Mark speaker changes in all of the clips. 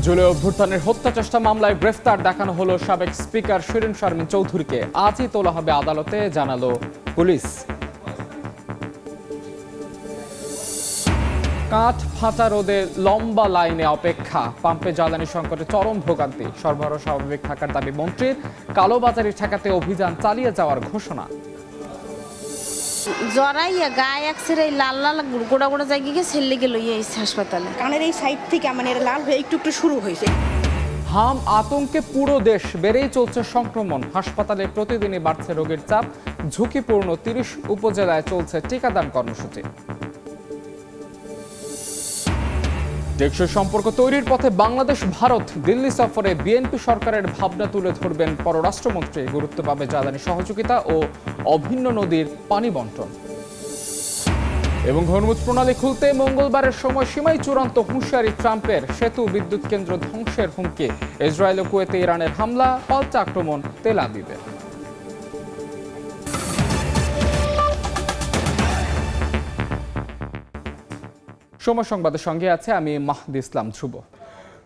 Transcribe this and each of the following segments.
Speaker 1: জুলাই অভ্যুত্থানের হত্যা চেষ্টা মামলায় গ্রেফতার দেখানো হলো সাবেক স্পিকার শিরিন শারমিন চৌধুরীকে। আজই তোলা হবে আদালতে, জানালো পুলিশ। কাঠ ফাটা রোদে লম্বা লাইনে অপেক্ষা, পাম্পে জ্বালানি সংকটে চরম ভোগান্তি। সরবরাহ স্বাভাবিক থাকার দাবি মন্ত্রীর, কালোবাজারি ঠেকাতে অভিযান চালিয়ে যাওয়ার ঘোষণা।
Speaker 2: জরাইয়া গায়ে একসেরে লাল লাল গোড়া গোড়া জায়গায় গিয়ে ছেলে গেল হাসপাতালে।
Speaker 3: কানের এই সাইড থেকে মানে এটা লাল হয়ে একটু একটু শুরু হয়েছে।
Speaker 1: হাম আতঙ্কে পুরো দেশ, বেড়েই চলছে সংক্রমণ। হাসপাতালে প্রতিদিনই বাড়ছে রোগীর চাপ। ঝুঁকিপূর্ণ 30 উপজেলায় চলছে টিকাদান কর্মসূচি। টেকসই সম্পর্ক তৈরির পথে বাংলাদেশ ভারত। দিল্লি সফরে বিএনপি সরকারের ভাবনা তুলে ধরবেন পররাষ্ট্রমন্ত্রী। গুরুত্ব পাবে জ্বালানি সহযোগিতা ও অভিন্ন নদীর পানি বন্টন। এবং হরমুজ প্রণালী খুলতে মঙ্গলবারের সময়সীমায় চূড়ান্ত হুঁশিয়ারি ট্রাম্পের। সেতু, বিদ্যুৎ কেন্দ্র ধ্বংসের হুমকি। ইসরায়েল ও কুয়েতে ইরানের হামলা, পাল্টা আক্রমণ তেল আবিবে। সময় সংবাদের সঙ্গে আছে আমি মাহদি ইসলাম ধ্রুব।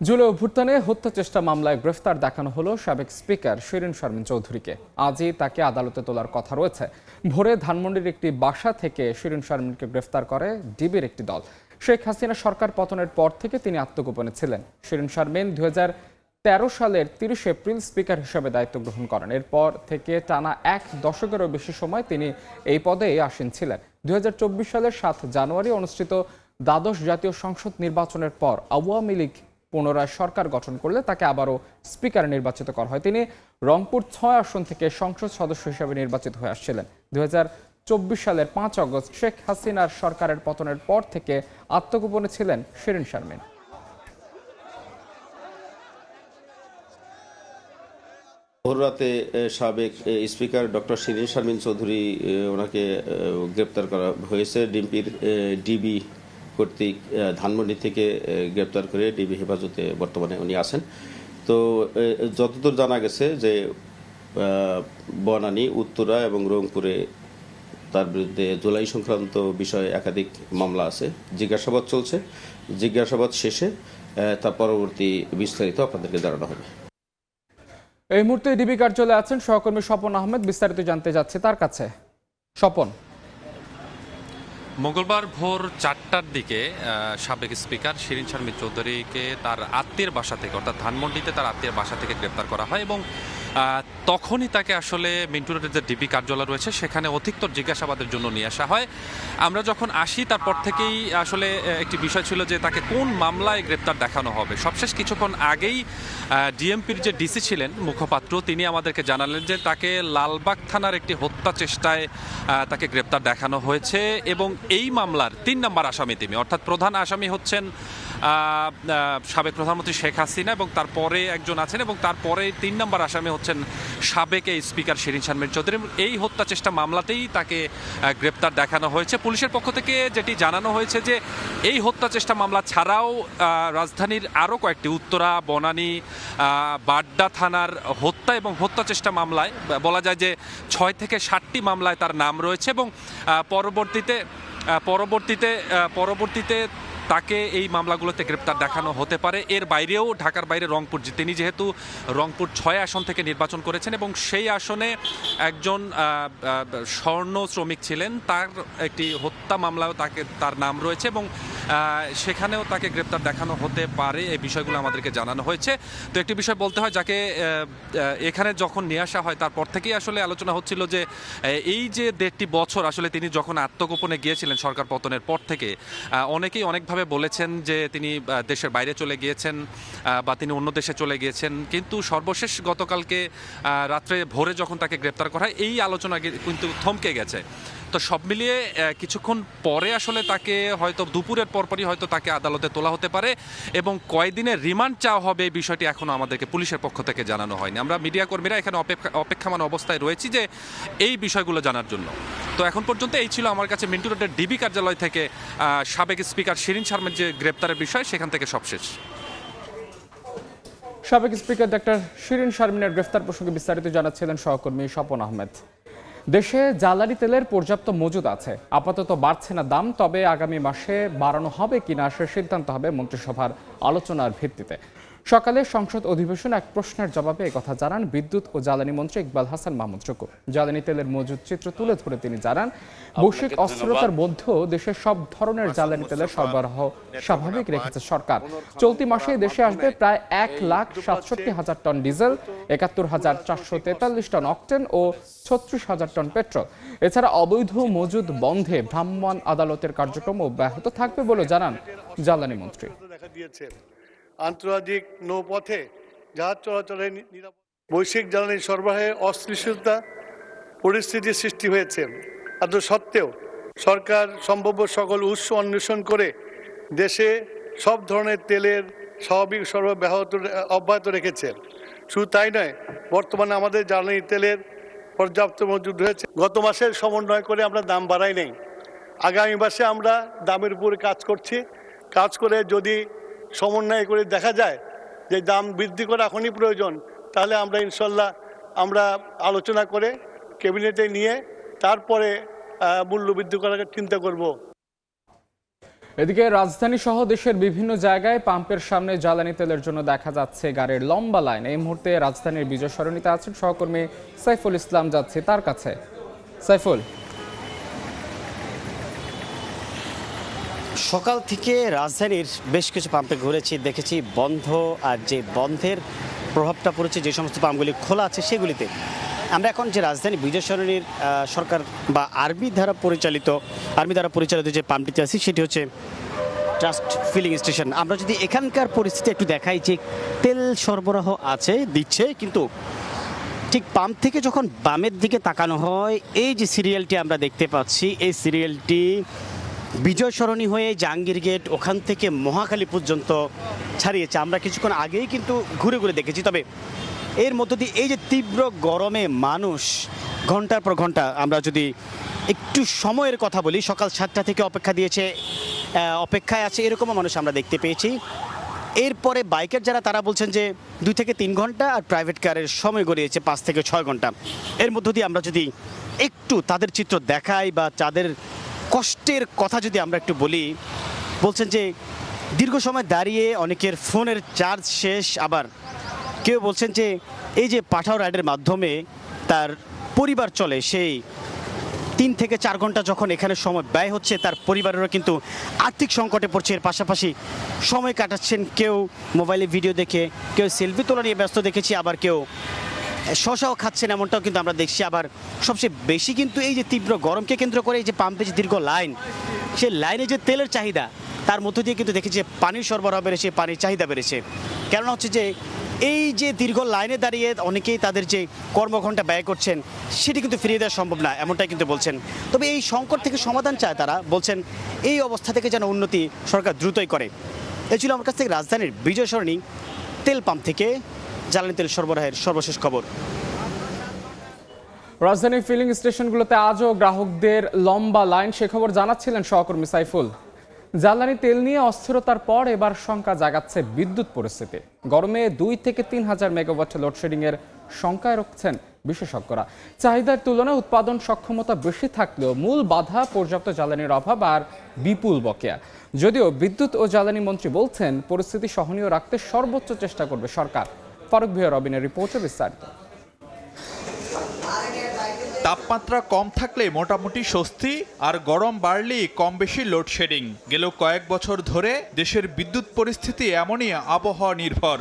Speaker 1: জুলাই অভ্যুত্থানে হত্যা চেষ্টা মামলায় গ্রেফতার দেখানো হলো সাবেক স্পিকার শিরিন শারমিন চৌধুরীকে। আজই তাকে আদালতে তোলার কথা রয়েছে। ভোরে ধানমন্ডির একটি বাসা থেকে শিরিন শারমিনকে গ্রেফতার করে ডিবির একটি দল। শেখ হাসিনা সরকার পতনের পর থেকে তিনি আত্মগোপনে ছিলেন। শিরিন শারমিন 2013 সালের 30 এপ্রিল স্পিকার হিসেবে দায়িত্ব গ্রহণ করেন। এরপর থেকে টানা 1 দশকেরও বেশি সময় তিনি এই পদে আসীন ছিলেন। 2024 সালের 7 জানুয়ারি অনুষ্ঠিত দ্বাদশ জাতীয় সংসদ নির্বাচনের পর আওয়ামী লীগ পুনরায় সরকার গঠন করলে তাকে আবারও স্পিকার নির্বাচিত করা হয়। তিনি রংপুর 6 আসন থেকে সংসদ সদস্য হিসেবে নির্বাচিত হয়ে আসছিলেন। 2024 সালের 5 আগস্ট শেখ হাসিনার সরকারের পতনের পর থেকে আত্মগোপনে ছিলেন শিরিন শারমিন।
Speaker 4: ভোররাতে সাবেক স্পিকার ডক্টর শিরিন শারমিন চৌধুরী ওনাকে গ্রেপ্তার করা হয়েছে ডিবি কর্তৃক। ধানমন্ডি থেকে গ্রেপ্তার করে ডিবি হেফাজতে বর্তমানে উনি আছেন। তো যতদূর জানা গেছে যে বনানী, উত্তরা এবং রংপুরে তার বিরুদ্ধে জুলাই সংক্রান্ত বিষয়ে একাধিক মামলা আছে। জিজ্ঞাসাবাদ চলছে। জিজ্ঞাসাবাদ শেষে তার পরবর্তী বিস্তারিত আপনাদেরকে জানানো হবে।
Speaker 1: এই মুহূর্তে ডিবি কার্যালয়ে আছেন সহকর্মী স্বপন আহমেদ, বিস্তারিত জানতে যাচ্ছে তার কাছে। স্বপন,
Speaker 5: মঙ্গলবার ভোর 4টার দিকে সাবেক স্পিকার শিরিন শারমিন চৌধুরীকে তার আত্মীয়ের বাসা থেকে, অর্থাৎ ধানমন্ডিতে তার আত্মীয়ের বাসা থেকে গ্রেপ্তার করা হয় এবং তখনই তাকে আসলে মিন্টু রোডের যে ডিবি কার্যালয় রয়েছে সেখানে অধিকতর জিজ্ঞাসাবাদের জন্য নিয়ে আসা হয়। আমরা যখন আসি তারপর থেকেই আসলে একটি বিষয় ছিল যে তাকে কোন মামলায় গ্রেপ্তার দেখানো হবে। সবশেষ কিছুক্ষণ আগেই ডিএমপির যে ডিসি ছিলেন মুখপাত্র, তিনি আমাদেরকে জানালেন যে তাকে লালবাগ থানার একটি হত্যা চেষ্টায় তাকে গ্রেপ্তার দেখানো হয়েছে এবং এই মামলার 3 নম্বর আসামি তিনি, অর্থাৎ প্রধান আসামি হচ্ছেন সাবেক প্রধানমন্ত্রী শেখ হাসিনা এবং তারপরে একজন আছেন এবং তারপরে 3 নম্বর আসামি হচ্ছেন সাবেক এই স্পিকার শিরিন শারমিন চৌধুরী। এই হত্যা চেষ্টা মামলাতেই তাকে গ্রেপ্তার দেখানো হয়েছে। পুলিশের পক্ষ থেকে যেটি জানানো হয়েছে যে এই হত্যা চেষ্টা মামলা ছাড়াও রাজধানীর আরও কয়েকটি, উত্তরা, বনানী, বাড্ডা থানার হত্যা এবং হত্যা চেষ্টা মামলায় বলা যায় যে 6 থেকে 7টি মামলায় তার নাম রয়েছে এবং পরবর্তীতে তাকে এই মামলাগুলোতে গ্রেপ্তার দেখানো হতে পারে। এর বাইরেও ঢাকার বাইরে রংপুর, তিনি যেহেতু রংপুর 6 আসন থেকে নির্বাচন করেছেন এবং সেই আসনে একজন স্বর্ণ শ্রমিক ছিলেন, তার একটি হত্যা মামলাও তার নাম রয়েছে এবং সেখানেও তাকে গ্রেপ্তার দেখানো হতে পারে। এই বিষয়গুলো আমাদেরকে জানানো হয়েছে। তো একটি বিষয় বলতে হয়, যাকে এখানে যখন নিয়ে আসা হয় তারপর থেকেই আসলে আলোচনা হচ্ছিল যে এই যে 1.5 বছর আসলে তিনি যখন আত্মগোপনে গিয়েছিলেন সরকার পতনের পর থেকে, অনেকেই অনেকভাবে বলেছেন যে তিনি দেশের বাইরে চলে গিয়েছেন বা তিনি অন্য দেশে চলে গিয়েছেন, কিন্তু সর্বশেষ গতকালকে রাত্রে ভোরে যখন তাকে গ্রেপ্তার করা হয় এই আলোচনা কিন্তু থমকে গেছে। তো সব মিলিয়ে কিছুক্ষণ পরে আসলে তাকে হয়তো দুপুরের পরপরই হয়তো তাকে আদালতে তোলা হতে পারে এবং কয়দিনের রিমান্ড চাওয়া হবে এই বিষয়টি এখনও আমাদেরকে পুলিশের পক্ষ থেকে জানানো হয়নি। আমরা মিডিয়া কর্মীরা এখানে অপেক্ষমান অবস্থায় রয়েছি যে এই বিষয়গুলো জানার জন্য। তো এখন পর্যন্ত এই ছিল আমার কাছে মিন্টু রোডের ডিবি কার্যালয় থেকে সাবেক স্পিকার শিরিন শারমিন যে গ্রেপ্তারের বিষয়, সেখান থেকে সবশেষ।
Speaker 1: সাবেক স্পিকার ডক্টর শিরিন শারমিনের গ্রেফতার প্রসঙ্গে বিস্তারিত জানাচ্ছিলেন সহকর্মী স্বপন আহমেদ। দেশে জ্বালানি তেলের পর্যাপ্ত মজুদ আছে, আপাতত বাড়ছে না দাম, তবে আগামী মাসে বাড়ানো হবে কিনা সে সিদ্ধান্ত হবে মন্ত্রিসভার আলোচনার ভিত্তিতে। সকালে সংসদ অধিবেশনে এক প্রশ্নের জবাবে একথা জানান বিদ্যুৎ ও জ্বালানি মন্ত্রী ইকবাল হাসান মাহমুদ চকু। জ্বালানি তেলের মজুদ চিত্র তুলে ধরে তিনি জানান, বৈশ্বিক অস্থিরতার মধ্যেও দেশের সব ধরনের জ্বালানি তেলের সরবরাহ স্বাভাবিক রেখেছে সরকার। চলতি মাসে দেশে আসবে প্রায় 1,67,000 টন ডিজেল, 71,443 টন অকটেন ও 36,000 টন পেট্রোল। এছাড়া অবৈধ মজুদ বন্ধে ভ্রাম্যমাণ আদালতের কার্যক্রম অব্যাহত থাকবে বলে জানান জ্বালানি মন্ত্রী।
Speaker 6: আন্তর্জাতিক নৌপথে জাহাজ চলাচলের বৈশ্বিক জ্বালানি সরবরাহে অস্থিরতা পরিস্থিতির সৃষ্টি হয়েছে। এত সত্ত্বেও সরকার সম্ভাব্য সকল উৎস অন্বেষণ করে দেশে সব ধরনের তেলের স্বাভাবিক সরবরাহ অব্যাহত রেখেছে। শুধু তাই নয়, বর্তমানে আমাদের জ্বালানি তেলের পর্যাপ্ত মজুদ রয়েছে। গত মাসের সমন্বয় করে আমরা দাম বাড়াই নাই। আগামী মাসে আমরা দামের উপরে কাজ করে যদি সমন্বয় করে দেখা যায় যে দাম বৃদ্ধি করা এখনই প্রয়োজন, তাহলে আমরা ইনশাল্লাহ আলোচনা করে ক্যাবিনেটে নিয়ে তারপরে মূল্য বৃদ্ধি করার চিন্তা করব।
Speaker 1: এদিকে রাজধানী সহ দেশের বিভিন্ন জায়গায় পাম্পের সামনে জ্বালানি তেলের জন্য দেখা যাচ্ছে গাড়ির লম্বা লাইন। এই মুহূর্তে রাজধানীর বিজয় সরণিতে আছেন সহকর্মী সাইফুল ইসলাম, যাচ্ছে তার কাছে। সাইফুল,
Speaker 7: সকাল থেকে রাজধানীর বেশ কিছু পাম্পে ঘুরেছি, দেখেছি বন্ধ, আর যে বন্ধের প্রভাবটা পড়েছে যে সমস্ত পাম্পগুলি খোলা আছে সেগুলিতে। আমরা এখন যে রাজধানী বিজয় সরণির সরকার বা আর্মি দ্বারা পরিচালিত যে পাম্পটিতে আছি সেটি হচ্ছে ট্রাস্ট ফিলিং স্টেশন। আমরা যদি এখানকার পরিস্থিতি একটু দেখাই, যে তেল সরবরাহ দিচ্ছে, কিন্তু ঠিক পাম্প থেকে যখন বামের দিকে তাকানো হয়, এই যে সিরিয়ালটি আমরা দেখতে পাচ্ছি, এই সিরিয়ালটি বিজয় সরণি হয়ে জাহাঙ্গীর গেট, ওখান থেকে মহাখালী পর্যন্ত ছাড়িয়েছে। আমরা কিছুক্ষণ আগেই কিন্তু ঘুরে ঘুরে দেখেছি। তবে এর মধ্য দিয়ে এই যে তীব্র গরমে মানুষ ঘন্টার পর ঘন্টা, আমরা যদি একটু সময়ের কথা বলি, সকাল 7টা থেকে অপেক্ষায় আছে এরকমও মানুষ আমরা দেখতে পেয়েছি। এরপরে বাইকের যারা, তারা বলছেন যে 2 থেকে 3 ঘন্টা, আর প্রাইভেট কারের সময় গড়িয়েছে 5 থেকে 6 ঘন্টা। এর মধ্য দিয়ে আমরা যদি একটু তাদের চিত্র দেখাই বা তাদের কষ্টের কথা যদি আমরা একটু বলি, বলছেন যে দীর্ঘ সময় দাঁড়িয়ে অনেকের ফোনের চার্জ শেষ, আবার কেউ বলছেন যে এই যে পাঠাও রাইডের মাধ্যমে তার পরিবার চলে, সেই 3 থেকে 4 ঘন্টা যখন এখানে সময় ব্যয় হচ্ছে, তার পরিবারেরও কিন্তু আর্থিক সংকটে পড়ছে। এর পাশাপাশি সময় কাটাচ্ছেন কেউ মোবাইলে ভিডিও দেখে, কেউ সেলফি তোলা নিয়ে ব্যস্ত দেখেছি, আবার কেউ শশাও খাচ্ছেন, এমনটাও কিন্তু আমরা দেখছি। আবার সবচেয়ে বেশি কিন্তু এই যে তীব্র গরমকে কেন্দ্র করে এই যে পাম্পে যে দীর্ঘ লাইন, সেই লাইনে যে তেলের চাহিদা, তার মধ্য দিয়ে কিন্তু দেখেছি পানির সরবরাহ বেড়েছে, পানির চাহিদা বেড়েছে। কেননা হচ্ছে যে এই যে দীর্ঘ লাইনে দাঁড়িয়ে অনেকেই তাদের যে কর্মঘণ্টা ব্যয় করছেন, সেটি কিন্তু ফিরিয়ে দেওয়া সম্ভব না, এমনটাই কিন্তু বলছেন। তবে এই সংকট থেকে সমাধান চায় তারা, বলছেন এই অবস্থা থেকে যেন উন্নতি সরকার দ্রুতই করে। এই ছিল আমার কাছ থেকে রাজধানীর বিজয় সরণি তেল পাম্প থেকে জ্বালানি তেল সরবরাহের সর্বশেষ খবর।
Speaker 1: রাজধানীর ফিলিং স্টেশনগুলোতে আজও গ্রাহকদের লম্বা লাইন, সে খবর জানাচ্ছিলেন সহকর্মী সাইফুল। জ্বালানি তেল নিয়ে অস্থিরতার পর এবার শঙ্কা জাগাচ্ছে বিদ্যুৎ পরিস্থিতি। গরমে 2 থেকে 3 হাজার মেগাওয়াট লোডশেডিং এর শঙ্কায় রাখছেন বিশেষজ্ঞরা। চাহিদার তুলনায় উৎপাদন সক্ষমতা বেশি থাকলেও মূল বাধা পর্যাপ্ত জ্বালানির অভাব আর বিপুল বকেয়া। যদিও বিদ্যুৎ ও জ্বালানি মন্ত্রী বলছেন পরিস্থিতি সহনীয় রাখতে সর্বোচ্চ চেষ্টা করবে সরকার। ফারুক ভিয়া রবিনের রিপোর্টে বিস্তারিত।
Speaker 8: তাপমাত্রা কম থাকলে মোটামুটি স্বস্তি, আর গরম বাড়লেই কম বেশি লোডশেডিং। গেল কয়েক বছর ধরে দেশের বিদ্যুৎ পরিস্থিতি এমনই আবহাওয়া নির্ভর।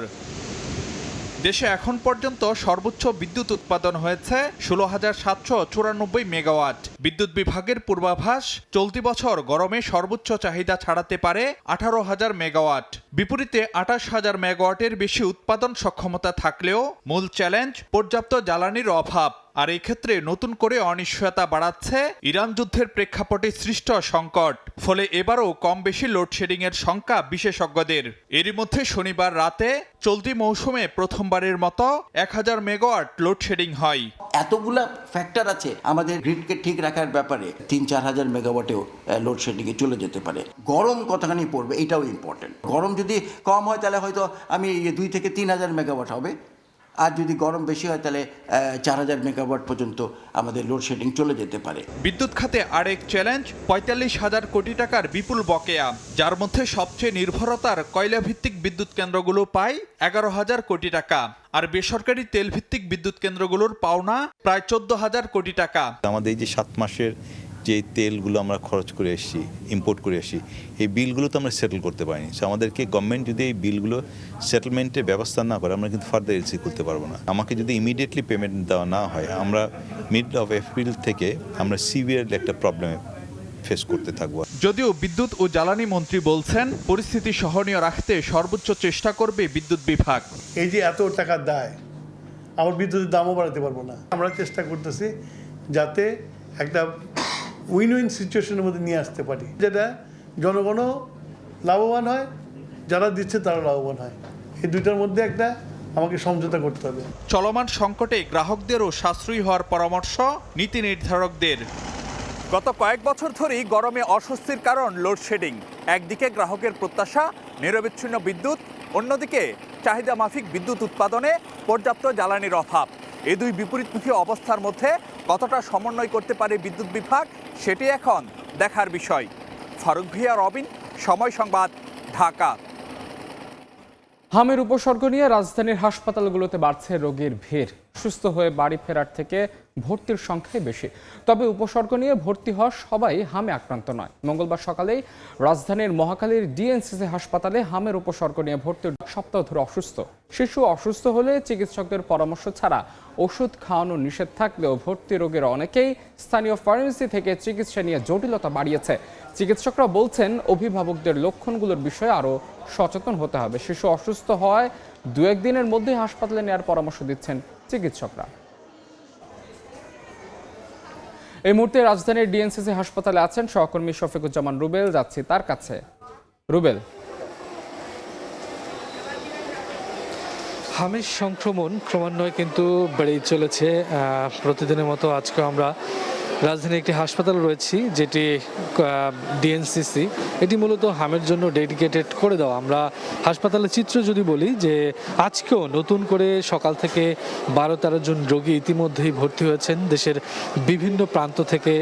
Speaker 8: দেশে এখন পর্যন্ত সর্বোচ্চ বিদ্যুৎ উৎপাদন হয়েছে 16,794 মেগাওয়াট। বিদ্যুৎ বিভাগের পূর্বাভাস, চলতি বছর গরমে সর্বোচ্চ চাহিদা ছাড়াতে পারে 18,000 মেগাওয়াট। বিপরীতে 28,000 মেগাওয়াটের বেশি উৎপাদন সক্ষমতা থাকলেও মূল চ্যালেঞ্জ পর্যাপ্ত জ্বালানির অভাব। আর এই ক্ষেত্রে নতুন করে অনিশ্চয়তা বাড়াচ্ছে ইরান যুদ্ধের প্রেক্ষাপটে সৃষ্ট সংকট। ফলে এবারও কম বেশি লোডশেডিং এর শঙ্কা বিশেষজ্ঞদের। এরই মধ্যে শনিবার রাতে চলতি মৌসুমে প্রথমবারের মতো 1000 মেগাওয়াট লোডশেডিং হয়।
Speaker 9: এতগুলা ফ্যাক্টর আছে আমাদের গ্রিডকে ঠিক রাখার ব্যাপারে। 3-4 হাজার মেগাওয়াটেও লোডশেডিংয়ে চলে যেতে পারে। গরম কতখানি পড়বে এটাও ইম্পর্টেন্ট। গরম যদি কম হয় তাহলে হয়তো আমি 2 থেকে 3 হাজার মেগাওয়াট হবে, আর যদি গরম বেশি হয় তাহলে 4000 মেগাওয়াট পর্যন্ত আমাদের লোডশেডিং চলে যেতে পারে।
Speaker 8: বিদ্যুৎ খাতে আরেক চ্যালেঞ্জ 45,000 কোটি টাকার বিপুল বকেয়া, যার মধ্যে সবচেয়ে নির্ভরতার কয়লাভিত্তিক বিদ্যুৎ কেন্দ্রগুলো পায় 11,000 কোটি টাকা, আর বেসরকারি তেলভিত্তিক বিদ্যুৎ কেন্দ্রগুলোর পাওনা প্রায় 14,000 কোটি টাকা।
Speaker 10: আমাদের এই যে 7 মাসের যে তেলগুলো আমরা খরচ করে এসেছি, ইম্পোর্ট করে এসেছি, এই বিলগুলো তো আমরা সেটেল করতে পারিনি। সো আমাদেরকে গভর্নমেন্ট যদি এই বিলগুলো সেটেলমেন্টের ব্যবস্থা না করে আমরা কিন্তু ফার্দার এলসি করতে পারবো না। আমাকে যদি ইমিডিয়েটলি পেমেন্ট দেওয়া না হয় আমরা মিডল অফ এপ্রিল থেকে আমরা সিভিয়ার একটা প্রবলেমে ফেস করতে থাকবো।
Speaker 8: যদিও বিদ্যুৎ ও জ্বালানি মন্ত্রী বলছেন পরিস্থিতি সহনীয় রাখতে সর্বোচ্চ চেষ্টা করবে বিদ্যুৎ বিভাগ।
Speaker 6: এই যে এত টাকার দায়, আমার বিদ্যুতের দামও বাড়াতে পারবো না। আমরা চেষ্টা করতেছি যাতে একটা উইন উইন সিচুয়েশনের মধ্যে নিয়ে আসতে পারি, যেটা জনগণও লাভবান হয়, যারা দিচ্ছে তারা লাভবান হয়। এই দুইটার মধ্যে একটা আমাকে সমঝোতা করতে হবে।
Speaker 8: চলমান সংকটে গ্রাহকদেরও সাশ্রয়ী হওয়ার পরামর্শ নীতি নির্ধারকদের। গত কয়েক বছর ধরেই গরমে অস্বস্তির কারণ লোডশেডিং। একদিকে গ্রাহকের প্রত্যাশা নিরবিচ্ছিন্ন বিদ্যুৎ, অন্যদিকে চাহিদা মাফিক বিদ্যুৎ উৎপাদনে পর্যাপ্ত জ্বালানির অভাব। এই দুই বিপরীতমুখী অবস্থার মধ্যে কতটা সমন্বয় করতে পারে বিদ্যুৎ বিভাগ, সেটি এখন দেখার বিষয়। ফারুক ভিয়া, রবিন, সময় সংবাদ, ঢাকা।
Speaker 1: হামের উপসর্গ নিয়ে রাজধানীর হাসপাতালগুলোতে বাড়ছে রোগীর ভিড়। সুস্থ হয়ে বাড়ি ফেরার থেকে ভর্তির সংখ্যাই বেশি। তবে উপসর্গ নিয়ে ভর্তি হওয়া সবাই হামে আক্রান্ত নয়। মঙ্গলবার সকালেই রাজধানীর মহাখালীর ডিএনসিসি হাসপাতালে হামের উপসর্গ নিয়ে ভর্তির সপ্তাহ ধরে অসুস্থ শিশু অসুস্থ হলে চিকিৎসকদের পরামর্শ ছাড়া ওষুধ খাওয়ানো নিষেধ থাকলেও ভর্তি রোগীর অনেকেই স্থানীয় ফার্মেসি থেকে চিকিৎসা নিয়ে জটিলতা বাড়িয়েছে। চিকিৎসকরা বলছেন অভিভাবকদের লক্ষণগুলোর বিষয়ে আরও সচেতন হতে হবে। শিশু অসুস্থ হওয়ায় 2-1 দিনের মধ্যে হাসপাতালে নেওয়ার পরামর্শ দিচ্ছেন চিকিৎসকরা। এই মুহূর্তে রাজধানীর ডিএনসিসি হাসপাতালে আছেন সহকর্মী শফিকুজ্জামান রুবেল, যাচ্ছি তার কাছে। রুবেল,
Speaker 11: হামের সংক্রমণ ক্রমান্বয়ে কিন্তু বেড়েই চলেছে। প্রতিদিনের মতো আজকে আমরা রাজধানীর একটি হাসপাতাল রয়েছি, যেটি ডিএনসিসি। এটি মূলত হামের জন্য ডেডিকেটেড করে দেওয়া। আমরা হাসপাতালের চিত্র যদি বলি, যে আজকেও নতুন করে সকাল থেকে 12-13 জন রোগী ইতিমধ্যেই ভর্তি হয়েছেন দেশের বিভিন্ন প্রান্ত থেকে।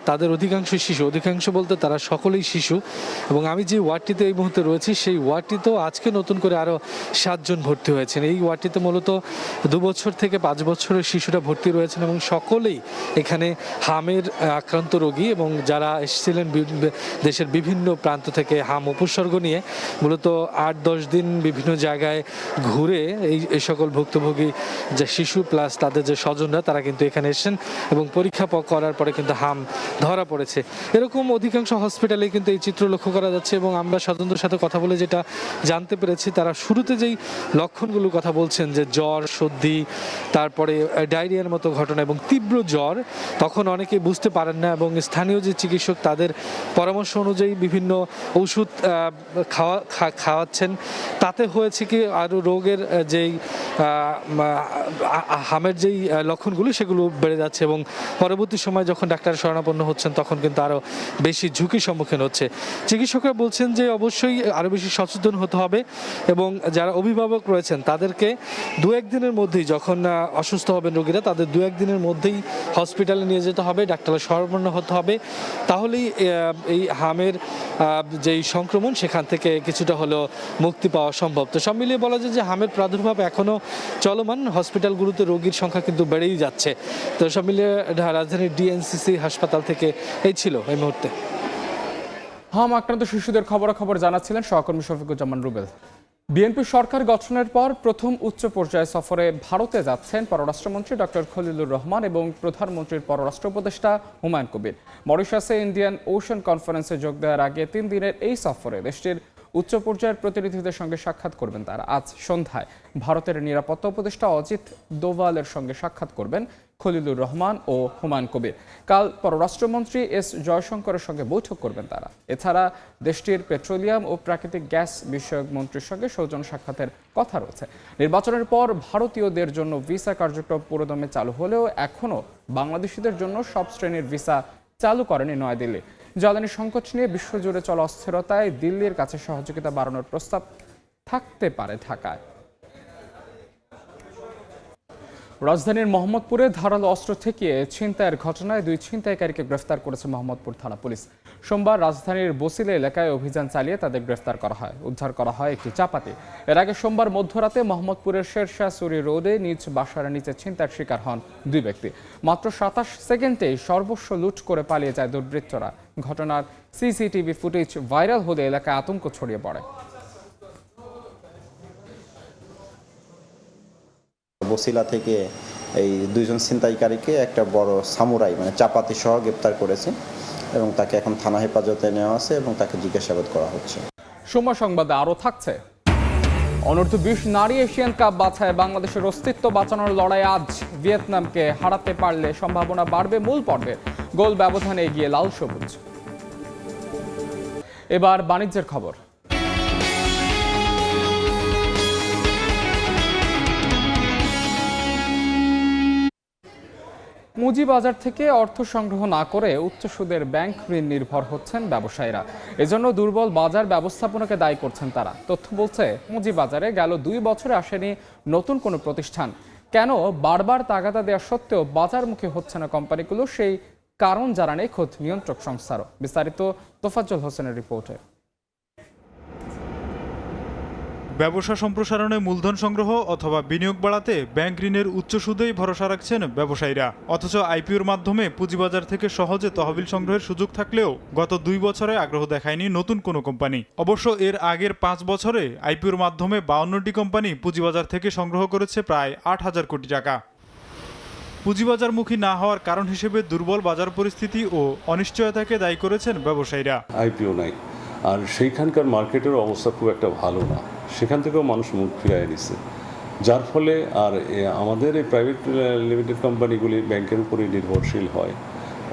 Speaker 11: তাদের অধিকাংশ শিশু, অধিকাংশ বলতে তারা সকলেই শিশু। এবং আমি যে ওয়ার্ডটিতে এই মুহূর্তে রয়েছি, সেই ওয়ার্ডটিতেও আজকে নতুন করে আরও 7 জন ভর্তি হয়েছেন। এই ওয়ার্ডটিতে মূলত 2 বছর থেকে 5 বছরের শিশুরা ভর্তি রয়েছেন এবং সকলেই এখানে হামের আক্রান্ত রোগী, এবং যারা এসেছিলেন দেশের বিভিন্ন প্রান্ত থেকে হাম উপসর্গ নিয়ে। মূলত 8-10 দিন বিভিন্ন জায়গায় ঘুরে এই সকল ভুক্তভোগী যে শিশু প্লাস তাদের যে স্বজনরা, তারা কিন্তু এখানে এসেছেন এবং পরীক্ষা করার পরে কিন্তু হাম ধরা পড়েছে। এরকম অধিকাংশ হসপিটালে কিন্তু এই চিত্র লক্ষ্য করা যাচ্ছে। এবং আমরা স্বজনদের সাথে কথা বলে যেটা জানতে পেরেছি, তারা শুরুতে যেই লক্ষণগুলোর কথা বলছেন, যে জ্বর, সর্দি, তারপরে ডায়রিয়ার মতো ঘটনা এবং তীব্র জ্বর, তখন অনেকেই বুঝতে পারেন না এবং স্থানীয় যে চিকিৎসক তাদের পরামর্শ অনুযায়ী বিভিন্ন ওষুধ খাওয়াচ্ছেন। তাতে হয়েছে কি, আরও রোগের যেই হামের যেই লক্ষণগুলো সেগুলো বেড়ে যাচ্ছে এবং পরবর্তী সময় যখন ডাক্তার শরণাপন্ন হচ্ছেন তখন কিন্তু আরও বেশি ঝুঁকির সম্মুখীন হচ্ছে। চিকিৎসকরা বলছেন যে অবশ্যই আরও বেশি সচেতন হতে হবে এবং যারা অভিভাবক রয়েছেন তাদেরকে 2-1 দিনের মধ্যেই, যখন অসুস্থ হবেন রোগীরা, তাদের 2-1 দিনের মধ্যেই হসপিটালে নিয়ে যেতে হবে, ডাক্তারের শরণাপন্ন হতে হবে। তাহলেই এই হামের যেই সংক্রমণ, সেখান থেকে কিছুটা হলেও মুক্তি পাওয়া সম্ভব। তো সব মিলিয়ে বলা যায় যে হামের প্রাদুর্ভাব এখনও চলমান। হসপিটালগুলোতে রোগীর সংখ্যা কিন্তু বেড়েই যাচ্ছে। তো সব মিলিয়ে রাজধানীর ডিএনসিসি হাসপাতাল থেকে এই ছিল এই মুহূর্তে।
Speaker 1: হাম আক্রান্ত শিশুদের খবরাখবর জানাচ্ছিলেন সহকর্মী শফিকুজ্জামান রুবেল। বিএনপি সরকার গঠনের পর প্রথম উচ্চ পর্যায়ে সফরে ভারতে যাচ্ছেন পররাষ্ট্রমন্ত্রী ডক্টর খলিলুর রহমান এবং প্রধানমন্ত্রীর পররাষ্ট্র উপদেষ্টা হুমায়ুন কবির। মরিশাসে ইন্ডিয়ান ওশান কনফারেন্সে যোগ দেওয়ার আগে 3 দিনের এই সফরে দেশটির উচ্চ পর্যায়ের প্রতিনিধিদের সঙ্গে সাক্ষাৎ করবেন তারা। আজ সন্ধ্যায় ভারতের নিরাপত্তা উপদেষ্টা অজিত দোভালের সঙ্গে সাক্ষাৎ করবেন খলিলুর রহমান ও হুমায়ুন কবির। কাল পররাষ্ট্রমন্ত্রী এস জয়শঙ্করের সঙ্গে বৈঠক করবেন তারা। এছাড়া দেশটির পেট্রোলিয়াম ও প্রাকৃতিক গ্যাস বিষয়ক মন্ত্রীর সঙ্গে সৌজন্য সাক্ষাতের কথা রয়েছে। নির্বাচনের পর ভারতীয়দের জন্য ভিসা কার্যক্রম পুরোদমে চালু হলেও এখনও বাংলাদেশিদের জন্য সব শ্রেণীর ভিসা চালু করেনি নয়াদিল্লি। জ্বালানি সংকট নিয়ে বিশ্বজুড়ে চলা অস্থিরতায় দিল্লির কাছে সহযোগিতা বাড়ানোর প্রস্তাব থাকতে পারে ঢাকায়। রাজধানীর মোহাম্মদপুরে ধারালো অস্ত্র থেকে ছিনতাইয়ের ঘটনায় 2 ছিনতাইকারীকে গ্রেফতার করেছে মোহাম্মদপুর থানা পুলিশ। সোমবার রাজধানীর বসিলা এলাকায় অভিযান চালিয়ে তাদের গ্রেফতার করা হয়। উদ্ধার করা হয় একটি চাপাতি। এর আগে সোমবার মধ্যরাতে মোহাম্মদপুরের শেরশাহ সুরি রোডে নিজ বাসার নিচে ছিনতাইয়ের শিকার হন 2 ব্যক্তি। মাত্র 27 সেকেন্ডেই সর্বস্ব লুট করে পালিয়ে যায় দুর্বৃত্তরা। ঘটনার সিসিটিভি ফুটেজ ভাইরাল হলে এলাকায় আতঙ্ক ছড়িয়ে পড়ে।
Speaker 12: বসিলা থেকে এই 2 জন ছিনতাইকারীকে একটা বড় সামুরাই মানে চাপাতি সহ গ্রেপ্তার করেছে এবং তাকে এখন থানা হেফাজতে নেওয়া আছে এবং তাকে জিজ্ঞাসাবাদ করা হচ্ছে।
Speaker 1: সময় সংবাদে আরও থাকছে। অনূর্ধ্ব-20 নারী এশিয়ান কাপ বাছায় বাংলাদেশের অস্তিত্ব বাঁচানোর লড়াই আজ। ভিয়েতনামকে হারাতে পারলে সম্ভাবনা বাড়বে মূল পর্বে। গোল ব্যবধানে এগিয়ে লাল সবুজ। এবার বাণিজ্যের খবর। পুঁজিবাজার থেকে অর্থ সংগ্রহ না করে উচ্চ সুদের ব্যাংক ঋণ নির্ভর হচ্ছেন ব্যবসায়ীরা। এজন্য দুর্বল বাজার ব্যবস্থাপনাকে দায়ী করছেন তারা। তথ্য বলছে পুঁজিবাজারে গেল 2 বছরে আসেনি নতুন কোনো প্রতিষ্ঠান। কেন বারবার তাগাদা দেওয়া সত্ত্বেও বাজারমুখী হচ্ছে না কোম্পানিগুলো, সেই কারণ জানা নেই খোদ নিয়ন্ত্রক সংস্থারও। বিস্তারিত তোফাজ্জল হোসেনের রিপোর্টে।
Speaker 13: ব্যবসা সম্প্রসারণে মূলধন সংগ্রহ অথবা বিনিয়োগ বাড়াতে ব্যাংক ঋণের উচ্চ সুদেই ভরসা রাখছেন ব্যবসায়ীরা। অথচ আইপিওর মাধ্যমে পুঁজিবাজার থেকে সহজে তহবিল সংগ্রহের সুযোগ থাকলেও গত 2 বছরে আগ্রহ দেখায়নি নতুন কোনো কোম্পানি। অবশ্য এর আগের 5 বছরে আইপিওর মাধ্যমে 52টি কোম্পানি পুঁজিবাজার থেকে সংগ্রহ করেছে প্রায় 8,000 কোটি টাকা। পুঁজিবাজারমুখী না হওয়ার কারণ হিসেবে দুর্বল বাজার পরিস্থিতি ও অনিশ্চয়তাকে দায়ী করেছেন ব্যবসায়ীরা।
Speaker 14: আইপিও নাই, আর সেইখানকার মার্কেটের অবস্থা খুব একটা ভালো না, সেখান থেকেও মানুষ মুখ ফিরিয়ে নিচ্ছে, যার ফলে আর আমাদের এই প্রাইভেট লিমিটেড কোম্পানিগুলি ব্যাংকের উপরেই নির্ভরশীল হয়।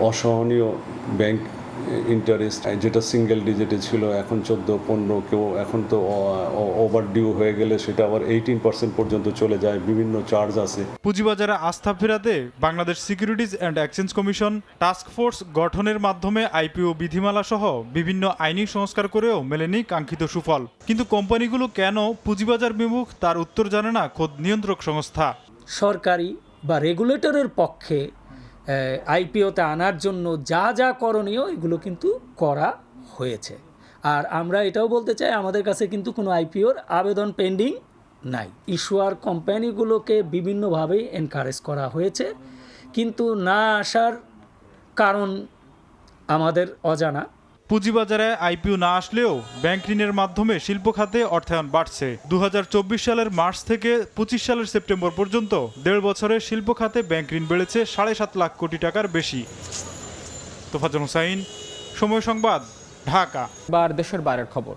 Speaker 14: অসহনীয় ব্যাংক ইন্টারেস্ট যেটা সিঙ্গেল ডিজিটে ছিল এখন 14-15, কেউ এখন তো ওভার ডিউ হয়ে গেলে সেটা আবার 18% পর্যন্ত চলে যায়, বিভিন্ন চার্জ আছে।
Speaker 13: পুঁজিবাজারে আস্থা ফেরাতে Bangladesh securities and exchange commission task force গঠনের মাধ্যমে আইপিও বিধিমালা সহ বিভিন্ন আইনি সংস্কার করেও মেলেনি কাঙ্ক্ষিত সুফল। কিন্তু কোম্পানিগুলো কেন পুঁজিবাজার বিমুখ তার উত্তর জানে না খোদ নিয়ন্ত্রক সংস্থা।
Speaker 15: সরকারি বা রেগুলেটরের পক্ষে আইপিওতে আনার জন্য যা যা করণীয় এগুলো কিন্তু করা হয়েছে। আর আমরা এটাও বলতে চাই, আমাদের কাছে কিন্তু কোনো আইপিওর আবেদন পেন্ডিং নাই। ইস্যুয়ার কোম্পানিগুলোকে বিভিন্নভাবেই এনকারেজ করা হয়েছে, কিন্তু না আসার কারণ আমাদের অজানা।
Speaker 13: পুঁজিবাজারে আইপিও না আসলেও ব্যাংক ঋণের মাধ্যমে শিল্প খাতে অর্থায়ন বাড়ছে। 2024 সালের মার্চ থেকে 25 সালের সেপ্টেম্বর পর্যন্ত 1.5 বছরে শিল্প খাতে ব্যাংক ঋণ বেড়েছে 7.5 লাখ কোটি টাকার বেশি। তোফাজ্জল হোসেন, সময় সংবাদ, ঢাকা।
Speaker 1: এবার দেশের বাইরের খবর।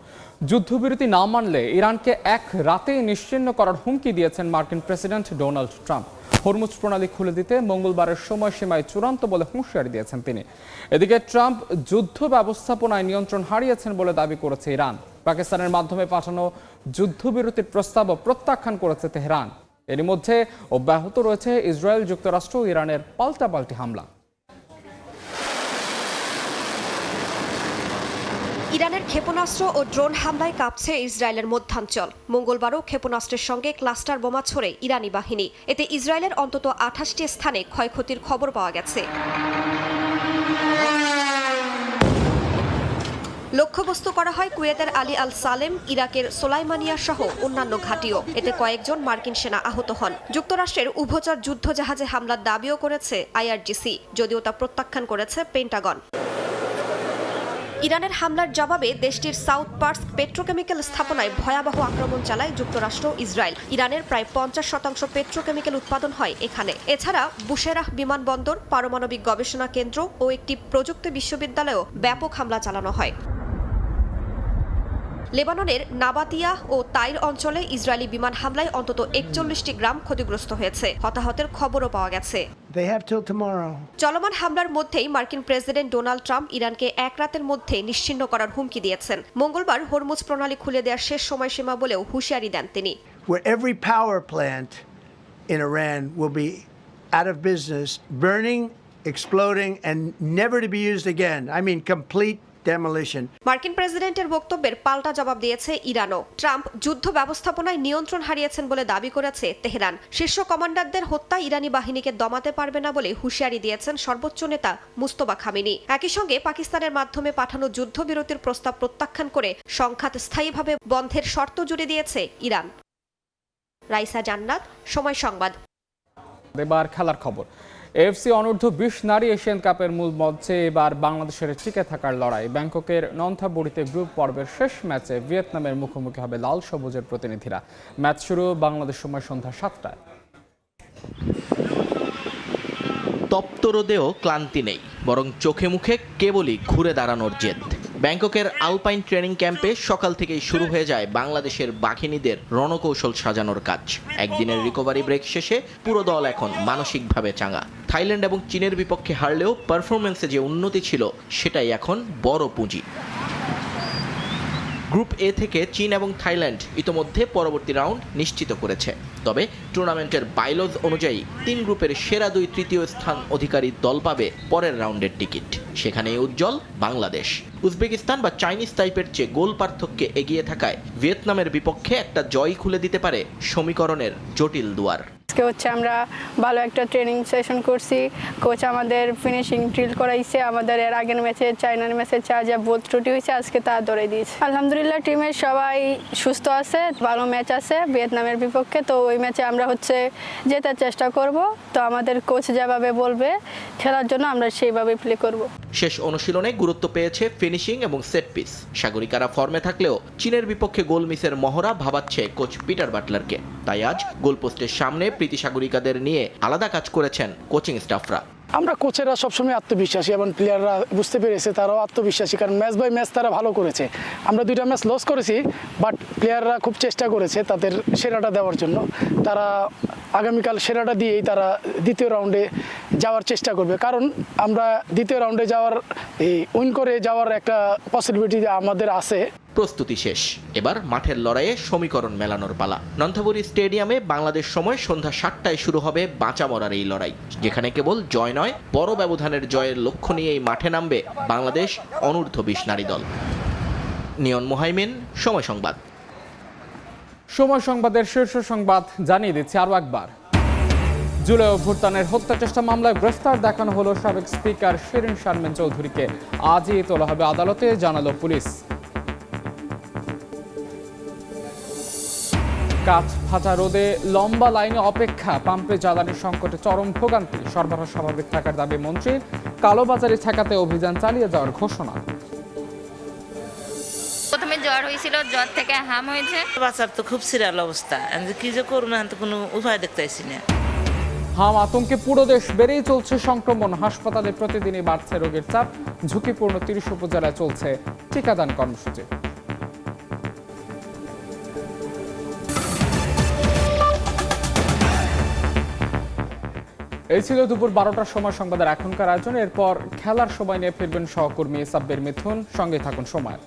Speaker 1: যুদ্ধবিরতি না মানলে ইরানকে এক রাতেই নিশ্চিহ্ন করার হুমকি দিয়েছেন মার্কিন প্রেসিডেন্ট ডোনাল্ড ট্রাম্প। হরমুজ প্রণালী খুলে দিতে মঙ্গলবারের সময়সীমায় চূড়ান্ত বলে হুঁশিয়ারি দিয়েছেন তিনি। এদিকে ট্রাম্প যুদ্ধ ব্যবস্থাপনায় নিয়ন্ত্রণ হারিয়েছেন বলে দাবি করেছে ইরান। পাকিস্তানের মাধ্যমে পাঠানো যুদ্ধবিরতির প্রস্তাবও প্রত্যাখ্যান করেছে তেহরান। এরই মধ্যে অব্যাহত রয়েছে ইসরায়েল, যুক্তরাষ্ট্র ও ইরানের পাল্টাপাল্টি হামলা।
Speaker 16: ইরানের ক্ষেপণাস্ত্র ও ড্রোন হামলায় কাঁপছে ইসরায়েলের মধ্যাঞ্চল। মঙ্গলবারও ক্ষেপণাস্ত্রের সঙ্গে ক্লাস্টার বোমা ছোড়ে ইরানি বাহিনী। এতে ইসরায়েলের অন্তত 28টি স্থানে ক্ষয়ক্ষতির খবর পাওয়া গেছে। লক্ষ্যবস্তু করা হয় কুয়েতের আলী আল সালেম, ইরাকের সোলাইমানিয়া সহ অন্যান্য ঘাঁটিও। এতে কয়েকজন মার্কিন সেনা আহত হন। যুক্তরাষ্ট্রের উভচর যুদ্ধজাহাজে হামলার দাবিও করেছে আইআরজিসি, যদিও তা প্রত্যাখ্যান করেছে পেন্টাগন। ইরানের হামলার জবাবে দেশটির সাউথ পার্স পেট্রোকেমিক্যাল স্থাপনায় ভয়াবহ আক্রমণ চালায় যুক্তরাষ্ট্র ইসরায়েল। ইরানের প্রায় 50% পেট্রোকেমিক্যাল উৎপাদন হয় এখানে। এছাড়া বুশেরাহ বিমানবন্দর, পারমাণবিক গবেষণা কেন্দ্র ও একটি প্রযুক্তি বিশ্ববিদ্যালয়েও ব্যাপক হামলা চালানো হয়। লেবাননের নাবাতিয়া ও তাইর অঞ্চলে ইসরায়েলি বিমান হামলায় অন্তত 41টি গ্রাম ক্ষতিগ্রস্ত হয়েছে। হতাহতের খবরও পাওয়া গেছে। চলমান হামলার মধ্যেই মার্কিন প্রেসিডেন্ট ডোনাল্ড ট্রাম্প ইরানকে এক রাতের মধ্যে নিশ্চিহ্ন করার হুমকি দিয়েছেন। মঙ্গলবার হরমুজ প্রণালী খুলে দেওয়ার শেষ সময়সীমা বলেও হুঁশিয়ারি দেন তিনি।
Speaker 17: Every power plant in Iran will be out of business, burning, exploding and never to be used again. I mean complete demolition.
Speaker 16: মার্কিন প্রেসিডেন্টের বক্তব্যের পাল্টা জবাব দিয়েছে ইরানও। ট্রাম্প যুদ্ধ ব্যবস্থাপনায় নিয়ন্ত্রণ হারিয়েছেন বলে দাবি করেছে তেহরান। শীর্ষ কমান্ডারদের হত্যা ইরানি বাহিনীকে দমাতে পারবে না বলে হুঁশিয়ারি দিয়েছেন সর্বোচ্চ নেতা মুস্তফা খামেনি। একই সঙ্গে পাকিস্তানের মাধ্যমে পাঠানো যুদ্ধবিরতির প্রস্তাব প্রত্যাখ্যান করে সংঘাত স্থায়ীভাবে বন্ধের শর্ত জুড়ে দিয়েছে ইরান। রাইসা জান্নাত, সময় সংবাদ।
Speaker 1: এবার খেলার খবর। এএফসি অনূর্ধ্ব-20 নারী এশিয়ান কাপের মূল মঞ্চে এবার বাংলাদেশের টিকে থাকার লড়াই। ব্যাংককের নন্থাবুরিতে গ্রুপ পর্বের শেষ ম্যাচে ভিয়েতনামের মুখোমুখি হবে লাল সবুজের প্রতিনিধিরা। ম্যাচ শুরু বাংলাদেশ সময় সন্ধ্যা 7টায়।
Speaker 18: তপ্ত রোদেও ক্লান্তি নেই, বরং চোখে মুখে কেবলই ঘুরে দাঁড়ানোর জেদ। ব্যাংককের আলপাইন ট্রেনিং ক্যাম্পে সকাল থেকেই শুরু হয়ে যায় বাংলাদেশের বাঘিনীদের রণকৌশল সাজানোর কাজ। একদিনের রিকভারি ব্রেক শেষে পুরো দল এখন মানসিকভাবে চাঙা। থাইল্যান্ড এবং চীনের বিপক্ষে হারলেও পারফরমেন্সে যে উন্নতি ছিল সেটাই এখন বড় পুঁজি। গ্রুপ এ থেকে চীন এবং থাইল্যান্ড ইতোমধ্যে পরবর্তী রাউন্ড নিশ্চিত করেছে। তবে টুর্নামেন্টের বাইলজ অনুযায়ী 3 গ্রুপের সেরা 2 তৃতীয় স্থান অধিকারী দল পাবে পরের রাউন্ডের টিকিট। সেখানেই উজ্জ্বল বাংলাদেশ। উজবেকিস্তান বা চাইনিজ টাইপের চেয়ে গোল পার্থক্যে এগিয়ে থাকায় ভিয়েতনামের বিপক্ষে একটা জয় খুলে দিতে পারে সমীকরণের জটিল দুয়ার।
Speaker 19: আজকে হচ্ছে আমরা ভালো একটা ট্রেনিং সেশন করছি। কোচ আমাদের ফিনিশিং ড্রিল করাইছে। আমাদের এর আগের ম্যাচে চায়নার ম্যাচে যা ভুল ত্রুটি হয়েছে আজকে তা ধরে দিয়েছে। আলহামদুলিল্লাহ টিমের সবাই সুস্থ আছে, ভালো ম্যাচ আছে ভিয়েতনামের বিপক্ষে। তো ওই ম্যাচে আমরা হচ্ছে জেতার চেষ্টা করব। তো আমাদের কোচ যেভাবে বলবে খেলার জন্য আমরা সেইভাবে প্লে করব।
Speaker 18: শেষ অনুশীলনে গুরুত্ব পেয়েছে ফিনিশিং এবং সেট পিস। সাগরিকারা ফর্মে থাকলেও চীনের বিপক্ষে গোল মিসের মহড়া ভাবাচ্ছে কোচ পিটার বাটলারকে। তাই আজ গোলপোস্টের সামনে প্রীতি সাগরিকাদের নিয়ে আলাদা কাজ করেছেন কোচিং স্টাফরা।
Speaker 20: আমরা কোচেরা সবসময় আত্মবিশ্বাসী এবং প্লেয়াররা বুঝতে পেরেছে তারাও আত্মবিশ্বাসী, কারণ ম্যাচ বাই ম্যাচ তারা ভালো করেছে। আমরা 2টা ম্যাচ লস করেছি, বাট প্লেয়াররা খুব চেষ্টা করেছে তাদের সেরাটা দেওয়ার জন্য। তারা আগামীকাল সেরাটা দিয়েই তারা দ্বিতীয় রাউন্ডে যাওয়ার চেষ্টা করবে, কারণ আমরা দ্বিতীয় রাউন্ডে যাওয়ার উইন করে যাওয়ার একটা পসিবিলিটি আমাদের আছে।
Speaker 18: প্রস্তুতি শেষ, এবার মাঠের লড়াইয়ে সমীকরণ মেলানোর পালা। নন্থাবুরি স্টেডিয়ামে বাংলাদেশ সময় সন্ধ্যা 7টায় শুরু হবে বাঁচা মরার এই লড়াই, যেখানে কেবল জয় নয় বড় ব্যবধানের জয়ের লক্ষ্য নিয়েই মাঠে নামবে বাংলাদেশ অনূর্ধ্ব-20 নারী দল। নিয়ন মোহাইমিন, সময় সংবাদ।
Speaker 1: সময় সংবাদের শীর্ষ সংবাদ জানিয়ে দিচ্ছি আরও একবার। জুলাই অভ্যুত্থানের হত্যা চেষ্টা মামলায় গ্রেফতার দেখানো হলো সাবেক স্পিকার শিরিন শারমিন চৌধুরীকে। আজই তোলা হবে আদালতে, জানালো পুলিশ। কাঠ ফাটা রোদে লম্বা লাইনে অপেক্ষা, পাম্পে জ্বালানির সংকটে চরম ভোগান্তি। সরবরাহ স্বাভাবিক থাকার দাবি মন্ত্রীর। কালোবাজারি ঠেকাতে অভিযান চালিয়ে যাওয়ার ঘোষণা।
Speaker 21: প্রথমে জ্বর হয়েছিল, জ্বর থেকে হাম হয়েছে।
Speaker 22: বাচ্চার তো খুব সিরিয়াল অবস্থা, আমি কি যে করবো না, কোনো উপায় দেখতেছি না।
Speaker 1: হাম আতঙ্কে পুরো দেশ, বেড়েই চলছে সংক্রমণ। হাসপাতালে প্রতিদিনই বাড়ছে রোগীর চাপ। ঝুঁকিপূর্ণ 30 উপজেলায় চলছে টিকাদান কর্মসূচি। এই ছিল দুপুর 12টার সময় সংবাদের এখনকার আয়োজন। এরপর খেলার সময় নিয়ে ফিরবেন সহকর্মী সাব্বির মিথুন। সঙ্গে থাকুন সময়।